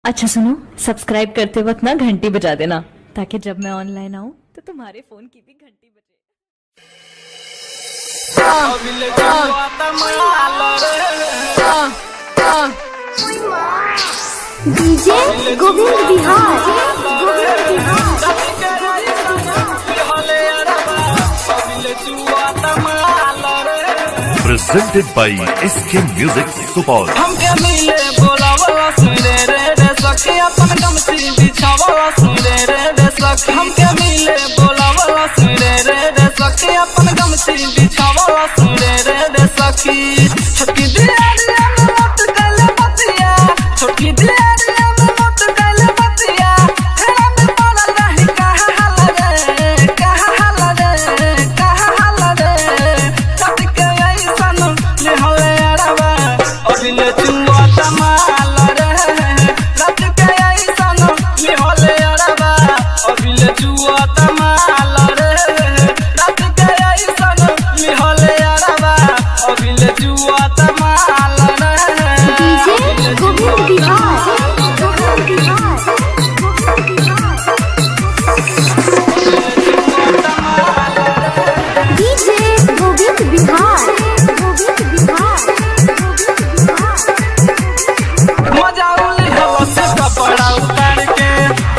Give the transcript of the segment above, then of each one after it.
अच्छा सुनो, सब्सक्राइब करते वक्त ना घंटी बजा देना ताकि जब मैं ऑनलाइन आऊं तो तुम्हारे फोन की भी घंटी बजे। DJ Govind Bihar presented by SK Music Supal। हमके मिले बोलावा सुने रे सखी अपन गमती बिछावा सुने रे सखी हमके मिले बोलावा सुने रे सखी अपन गमती बिछावा सुने रे सखी छोटकी दियारिया में मत गले बतिया छोटकी दियारिया में मत गले बतिया हेरा में पड़ल रही कहा हाल रे कट के ऐसन ले हले अरवा अबिले चुआ तमाल रे कट के ऐसन ले हले अरवा अबिले चुआ तमाल रे कट के ऐसन ले हले अरवा अबिले चुआ तमाल रे डीजे गोविंद बिहार डीजे गोविंद बिहार मजा उली हवस कपड़ा उतार के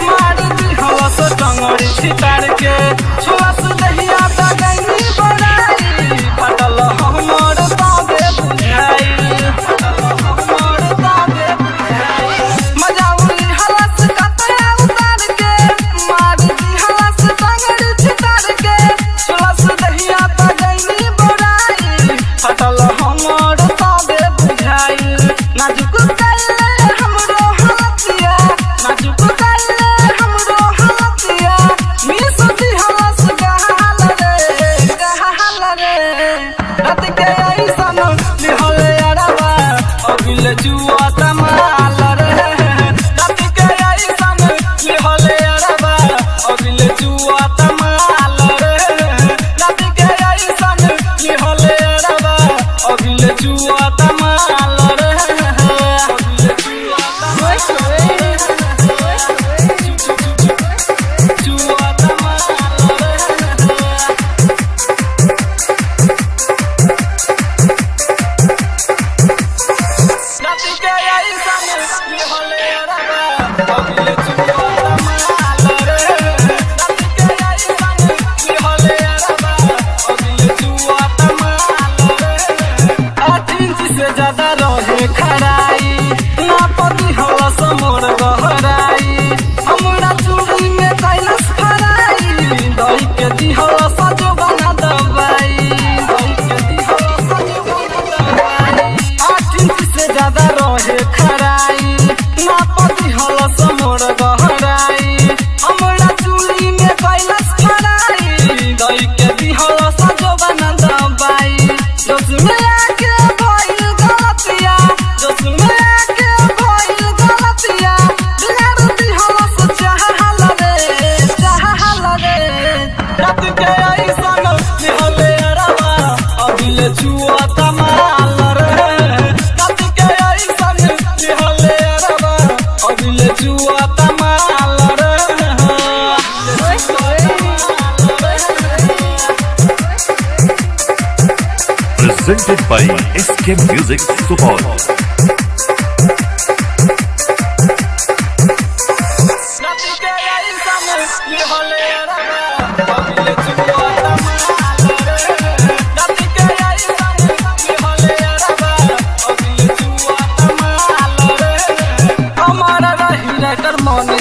मार दी हवस टंगड़ी छितार के छुआस दहिया ता गई बड़ाई फटल हमर ताबे बुझाई मजा उली हवस कपड़ा उतार के मार दी हवस टंगड़ी छितार के छुआस दहिया ता गई बड़ाई फटल हमर ताबे बुझाई नाजुक कैले हमरो हाथिया नाजुक कैले हमरो हाथिया मिस दी हवस गहाल रे रात के ऐसन लिहले अरवा अबिले जुआ तमाल रे रात के ऐसन लिहले अरवा अबिले जुआ तमाल रे रात के ऐसन लिहले अरवा अबिले जुआ तमाल रे ज्यादा रहे खराई ना पति हवा समोर गहराई हमरा चूड़ी में कैलस फराई दही के दिहला सजो बना दवाई दही के दिहला सजो बना दवाई 8 इंच से ज्यादा रहे खराई ना पति हवा समोर गहराई हमरा चूड़ी में कैलस फराई दही के दिहला सजो बना दवाई जोश में आके भइल गलतिया जोश में आके भइल गलतिया बिगाड़ दिहलस चाहल रे रात के ऐसन लिहले अरवा अबिले जुआ तमाल रे रात के ऐसन लिहले अरवा अबिले जुआ तमाल रे Presented by SK Music Supal। रात के ऐसन लिहले अरवा अबिले जुआ तमाल रे रात के ऐसन लिहले अरवा अबिले जुआ तमाल रे हमारा रही राइटर मन